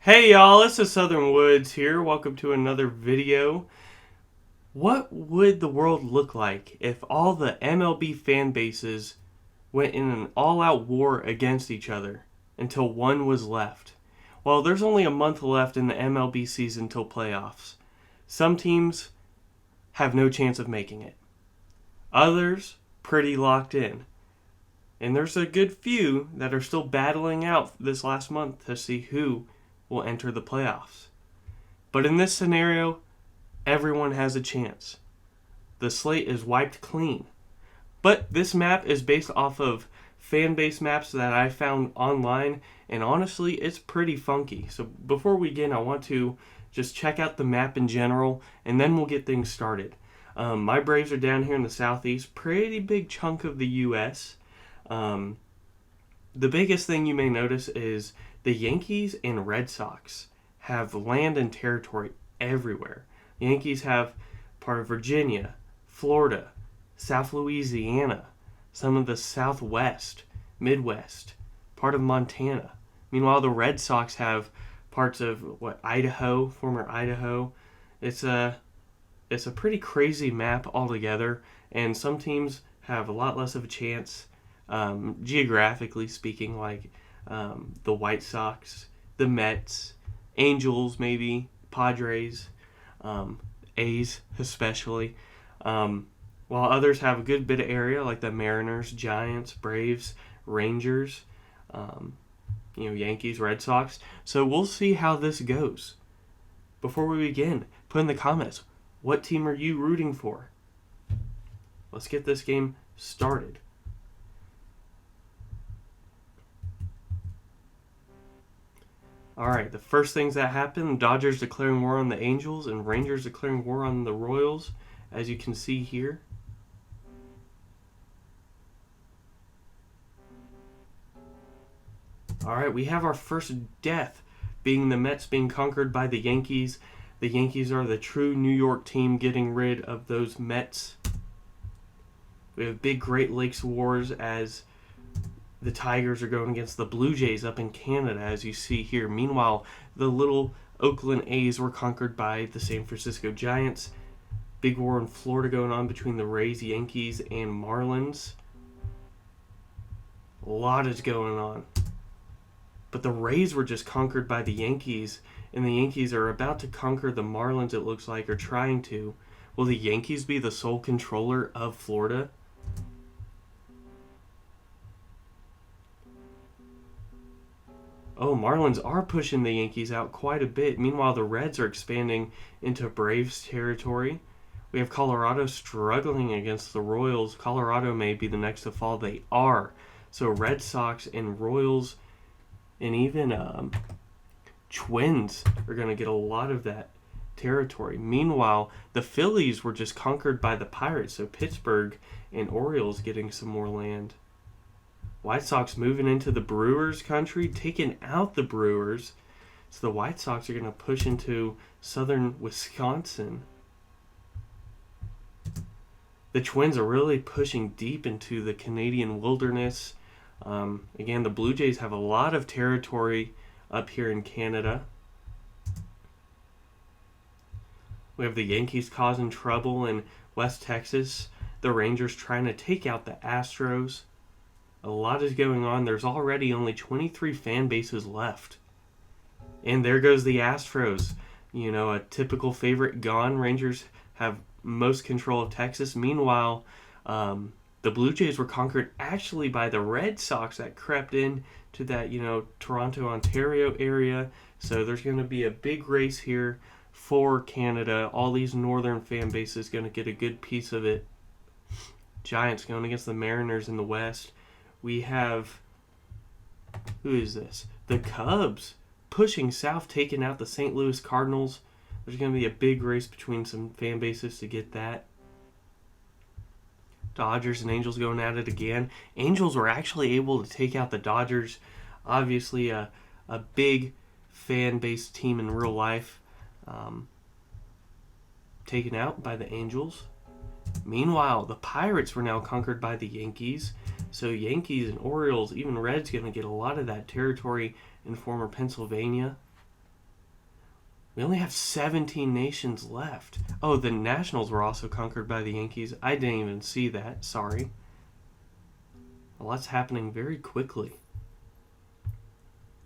Hey y'all, it's the Southern Woods here. Welcome to another video. What would the world look like if all the MLB fan bases went in an all-out war against each other until one was left? Well, there's only a month left in the MLB season till playoffs. Some teams have no chance of making it. Others pretty locked in. And there's a good few that are still battling out this last month to see who will enter the playoffs. But in this scenario, everyone has a chance. The slate is wiped clean. But this map is based off of Fanbase maps that I found online, and honestly, it's pretty funky. So before we begin, I want to just check out the map in general, and then we'll get things started. My Braves are down here in the southeast, pretty big chunk of the U.S. The biggest thing you may notice is the Yankees and Red Sox have land and territory everywhere. The Yankees have part of Virginia, Florida, South Louisiana, some of the Southwest, Midwest, part of Montana. Meanwhile, the Red Sox have parts of Idaho, former Idaho. It's a pretty crazy map altogether, and some teams have a lot less of a chance, geographically speaking, like the White Sox, the Mets, Angels maybe, Padres, A's especially, while others have a good bit of area like the Mariners, Giants, Braves, Rangers, Yankees, Red Sox. So we'll see how this goes. Before we begin, put in the comments, what team are you rooting for? Let's get this game started. Alright, the first things that happen, Dodgers declaring war on the Angels and Rangers declaring war on the Royals, as you can see here. Alright, we have our first death, being the Mets being conquered by the Yankees. The Yankees are the true New York team getting rid of those Mets. We have big Great Lakes wars as the Tigers are going against the Blue Jays up in Canada, as you see here. Meanwhile, the little Oakland A's were conquered by the San Francisco Giants. Big war in Florida going on between the Rays, Yankees, and Marlins. A lot is going on. But the Rays were just conquered by the Yankees, and the Yankees are about to conquer the Marlins, it looks like, or trying to. Will the Yankees be the sole controller of Florida? Oh, Marlins are pushing the Yankees out quite a bit. Meanwhile, the Reds are expanding into Braves territory. We have Colorado struggling against the Royals. Colorado may be the next to fall. They are. So Red Sox and Royals and even Twins are going to get a lot of that territory. Meanwhile, the Phillies were just conquered by the Pirates. So Pittsburgh and Orioles getting some more land. White Sox moving into the Brewers' country, taking out the Brewers. So the White Sox are going to push into southern Wisconsin. The Twins are really pushing deep into the Canadian wilderness. Again, the Blue Jays have a lot of territory up here in Canada. We have the Yankees causing trouble in West Texas. The Rangers trying to take out the Astros. A lot is going on. There's already only 23 fan bases left. And there goes the Astros. A typical favorite gone. Rangers have most control of Texas. Meanwhile, the Blue Jays were conquered actually by the Red Sox that crept in to that, Toronto, Ontario area. So there's going to be a big race here for Canada. All these northern fan bases going to get a good piece of it. Giants going against the Mariners in the West. We have, who is this? The Cubs pushing south, taking out the St. Louis Cardinals. There's going to be a big race between some fan bases to get that. Dodgers and Angels going at it again. Angels were actually able to take out the Dodgers. Obviously a big fan base team in real life. Taken out by the Angels. Meanwhile, the Pirates were now conquered by the Yankees. So Yankees and Orioles, even Reds, going to get a lot of that territory in former Pennsylvania. We only have 17 nations left. Oh, the Nationals were also conquered by the Yankees. I didn't even see that. Sorry. A lot's happening very quickly.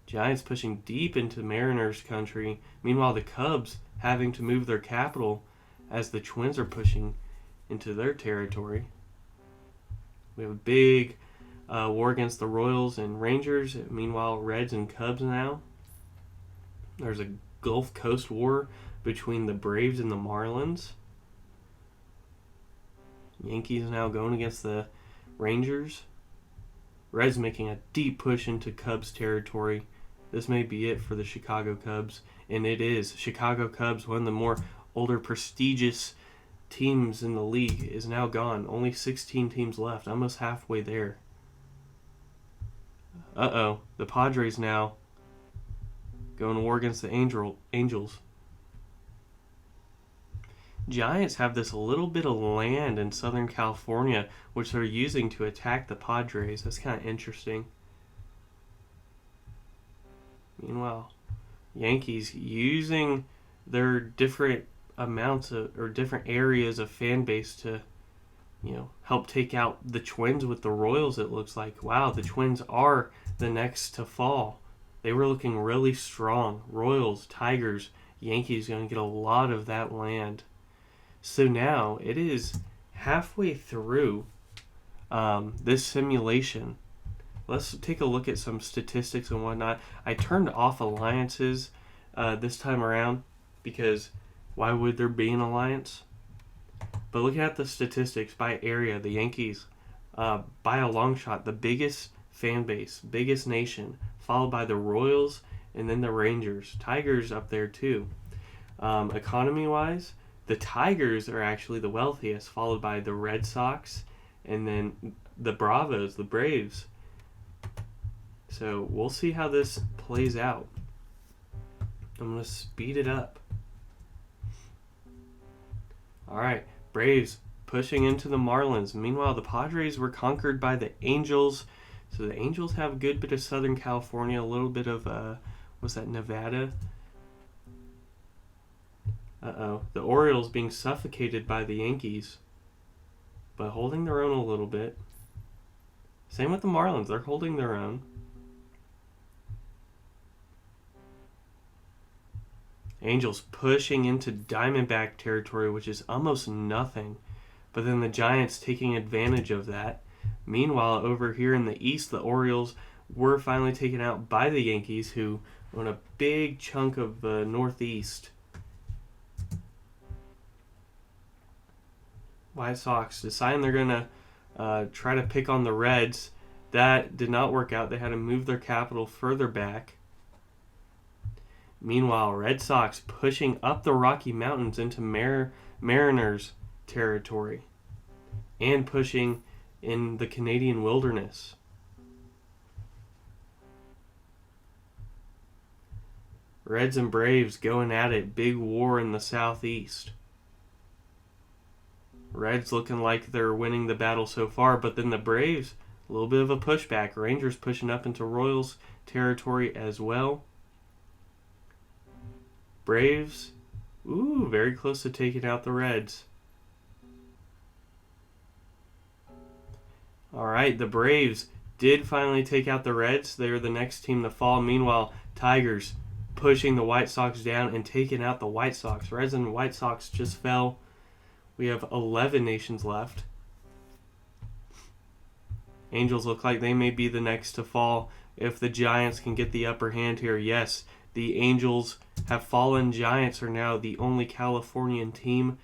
Giants pushing deep into Mariners country. Meanwhile, the Cubs having to move their capital as the Twins are pushing into their territory. We have a big war against the Royals and Rangers. Meanwhile, Reds and Cubs now. There's a Gulf Coast war between the Braves and the Marlins. Yankees now going against the Rangers. Reds making a deep push into Cubs territory. This may be it for the Chicago Cubs, and it is. Chicago Cubs, one of the more older, prestigious teams in the league, is now gone. Only 16 teams left, almost halfway there. Uh-oh, the Padres now going to war against the Angels. Giants have this little bit of land in Southern California, which they're using to attack the Padres. That's kind of interesting. Meanwhile, Yankees using their different amounts of, or different areas of fan base to, help take out the Twins with the Royals, it looks like. Wow, the Twins are the next to fall. They were looking really strong. Royals, Tigers, Yankees going to get a lot of that land. So now it is halfway through this simulation. Let's take a look at some statistics and whatnot. I turned off alliances this time around because why would there be an alliance? But looking at the statistics by area, the Yankees, by a long shot, the biggest fan base, biggest nation, followed by the Royals and then the Rangers. Tigers up there too. Economy-wise, the Tigers are actually the wealthiest, followed by the Red Sox and then the Bravos, the Braves. So we'll see how this plays out. I'm going to speed it up. All right, Braves pushing into the Marlins. Meanwhile, the Padres were conquered by the Angels. So the Angels have a good bit of Southern California, a little bit of, Nevada? Uh-oh. The Orioles being suffocated by the Yankees, but holding their own a little bit. Same with the Marlins. They're holding their own. Angels pushing into Diamondback territory, which is almost nothing. But then the Giants taking advantage of that. Meanwhile, over here in the East, the Orioles were finally taken out by the Yankees, who own a big chunk of the Northeast. White Sox deciding they're going to try to pick on the Reds. That did not work out. They had to move their capital further back. Meanwhile, Red Sox pushing up the Rocky Mountains into Mariners territory and pushing in the Canadian wilderness. Reds and Braves going at it. Big war in the Southeast. Reds looking like they're winning the battle so far, but then the Braves, a little bit of a pushback. Rangers pushing up into Royals territory as well. Braves, very close to taking out the Reds. All right, the Braves did finally take out the Reds. They're the next team to fall. Meanwhile, Tigers pushing the White Sox down and taking out the White Sox. Reds and White Sox just fell. We have 11 nations left. Angels look like they may be the next to fall if the Giants can get the upper hand here. Yes, the Angels have fallen. Giants are now the only Californian team.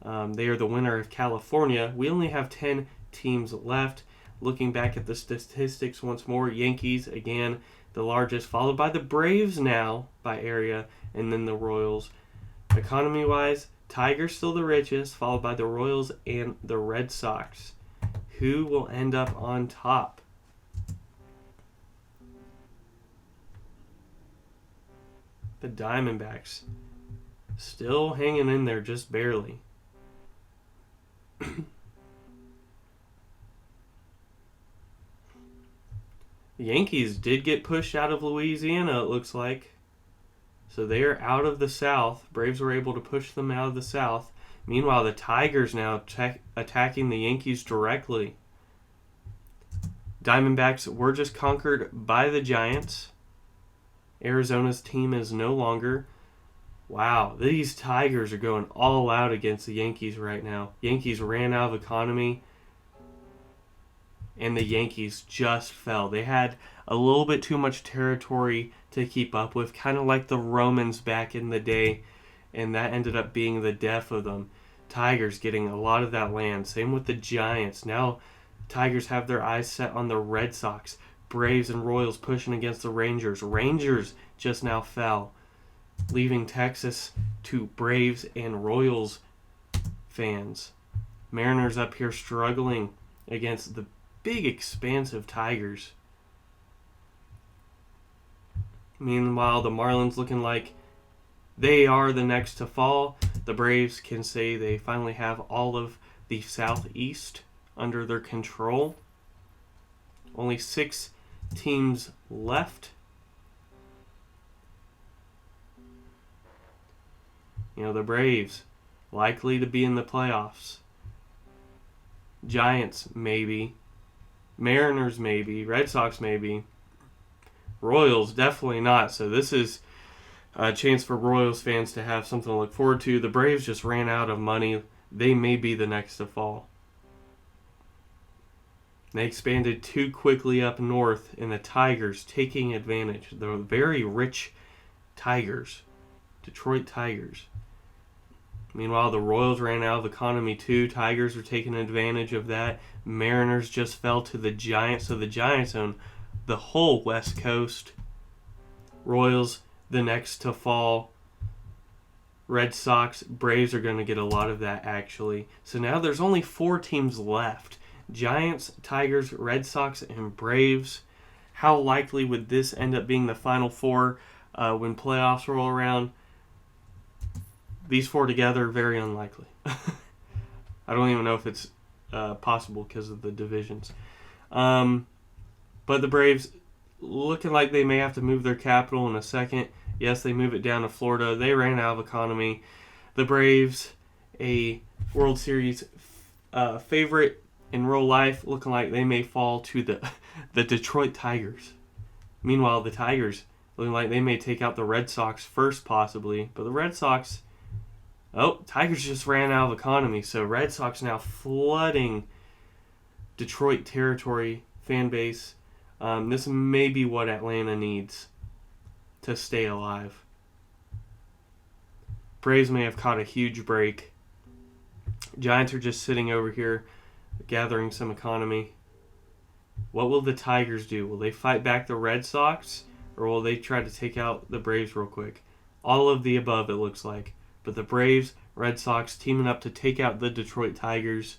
They are the winner of California. We only have 10 teams left. Looking back at the statistics once more, Yankees, again, the largest, followed by the Braves now by area, and then the Royals. Economy-wise, Tigers still the richest, followed by the Royals and the Red Sox. Who will end up on top? The Diamondbacks still hanging in there just barely. The Yankees did get pushed out of Louisiana, it looks like. So they are out of the South. Braves were able to push them out of the South. Meanwhile, the Tigers now attacking the Yankees directly. Diamondbacks were just conquered by the Giants. Arizona's team is no longer. Wow, these Tigers are going all out against the Yankees right now. Yankees ran out of economy, and the Yankees just fell. They had a little bit too much territory to keep up with, kind of like the Romans back in the day, and that ended up being the death of them. Tigers getting a lot of that land. Same with the Giants. Now Tigers have their eyes set on the Red Sox. Braves and Royals pushing against the Rangers. Rangers just now fell, leaving Texas to Braves and Royals fans. Mariners up here struggling against the big, expansive Tigers. Meanwhile, the Marlins looking like they are the next to fall. The Braves can say they finally have all of the Southeast under their control. Only 6 teams left. You know, the Braves likely to be in the playoffs. Giants, maybe. Mariners, maybe. Red Sox, maybe. Royals, definitely not. So this is a chance for Royals fans to have something to look forward to. The Braves just ran out of money. They may be the next to fall. They expanded too quickly up north, and the Tigers taking advantage. The very rich Tigers. Detroit Tigers. Meanwhile, the Royals ran out of economy too. Tigers are taking advantage of that. Mariners just fell to the Giants, so the Giants own the whole West Coast. Royals, the next to fall. Red Sox, Braves are going to get a lot of that, actually. So now there's only 4 teams left. Giants, Tigers, Red Sox, and Braves. How likely would this end up being the final 4 when playoffs roll around? These 4 together, very unlikely. I don't even know if it's possible because of the divisions. But the Braves looking like they may have to move their capital in a second. Yes, they move it down to Florida. They ran out of economy. The Braves, a World Series favorite in real life, looking like they may fall to the Detroit Tigers. Meanwhile, the Tigers looking like they may take out the Red Sox first, possibly. But the Red Sox... Oh, Tigers just ran out of economy, so Red Sox now flooding Detroit territory, fan base. This may be what Atlanta needs to stay alive. Braves may have caught a huge break. Giants are just sitting over here gathering some economy. What will the Tigers do? Will they fight back the Red Sox, or will they try to take out the Braves real quick? All of the above, it looks like. But the Braves, Red Sox teaming up to take out the Detroit Tigers.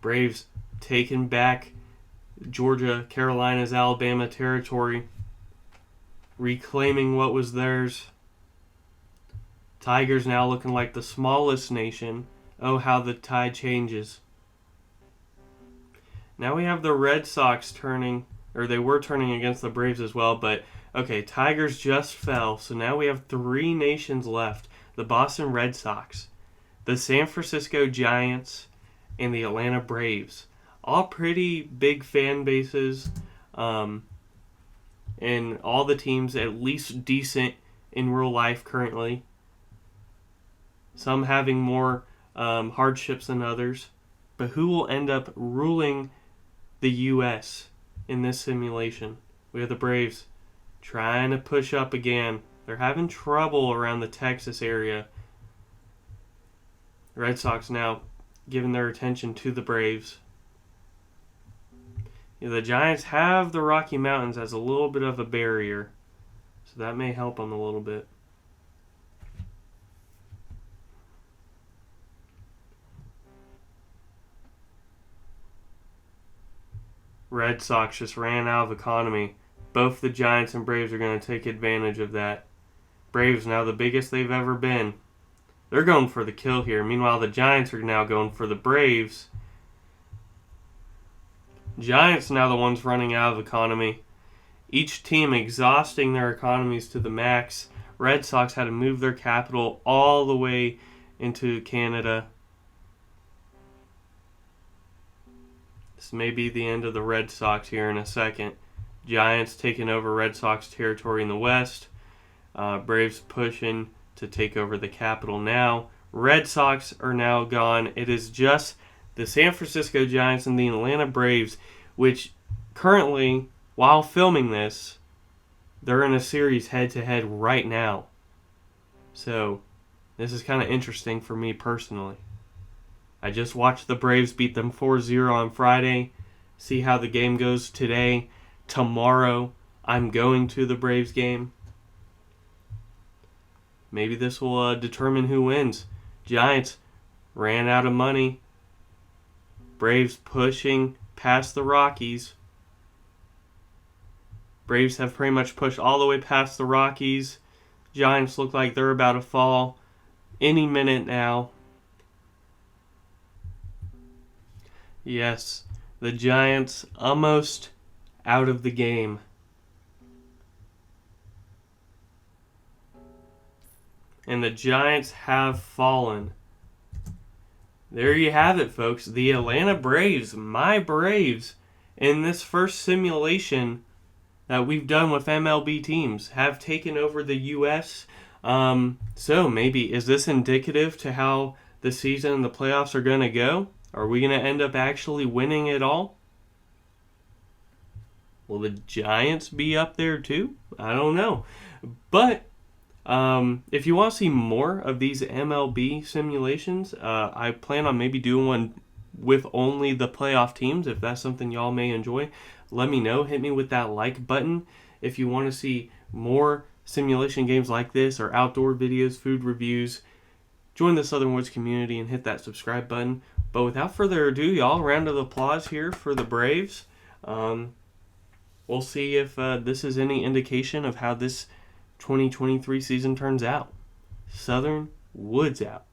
Braves taking back Georgia, Carolinas, Alabama territory. Reclaiming what was theirs. Tigers now looking like the smallest nation. Oh, how the tide changes. Now we have the Red Sox turning, or they were turning against the Braves as well, but okay, Tigers just fell, so now we have 3 nations left. The Boston Red Sox, the San Francisco Giants, and the Atlanta Braves. All pretty big fan bases, and all the teams at least decent in real life currently. Some having more hardships than others. But who will end up ruling the U.S. in this simulation? We have the Braves trying to push up again. They're having trouble around the Texas area. The Red Sox now giving their attention to the Braves. You know, the Giants have the Rocky Mountains as a little bit of a barrier, so that may help them a little bit. Red Sox just ran out of economy. Both the Giants and Braves are going to take advantage of that. Braves now the biggest they've ever been. They're going for the kill here. Meanwhile, the Giants are now going for the Braves. Giants now the ones running out of economy. Each team exhausting their economies to the max. Red Sox had to move their capital all the way into Canada. This may be the end of the Red Sox here in a second. Giants taking over Red Sox territory in the West. Braves pushing to take over the capital now. Red Sox are now gone. It is just the San Francisco Giants and the Atlanta Braves, which currently, while filming this, they're in a series head-to-head right now. So, this is kind of interesting for me personally. I just watched the Braves beat them 4-0 on Friday. See how the game goes today. Tomorrow, I'm going to the Braves game. Maybe this will determine who wins. Giants ran out of money. Braves pushing past the Rockies. Braves have pretty much pushed all the way past the Rockies. Giants look like they're about to fall any minute now. Yes, the Giants almost out of the game. And the Giants have fallen. There you have it, folks. The Atlanta Braves, my Braves, in this first simulation that we've done with MLB teams, have taken over the U.S. So maybe, is this indicative to how the season and the playoffs are going to go? Are we going to end up actually winning it all? Will the Giants be up there too? I don't know. But if you want to see more of these MLB simulations, I plan on maybe doing one with only the playoff teams. If that's something y'all may enjoy, let me know. Hit me with that like button if you want to see more simulation games like this or outdoor videos, food reviews. Join the Southern Woods community and hit that subscribe button. But without further ado, y'all, round of applause here for the Braves. We'll see if this is any indication of how this 2023 season turns out. Southern Woods out.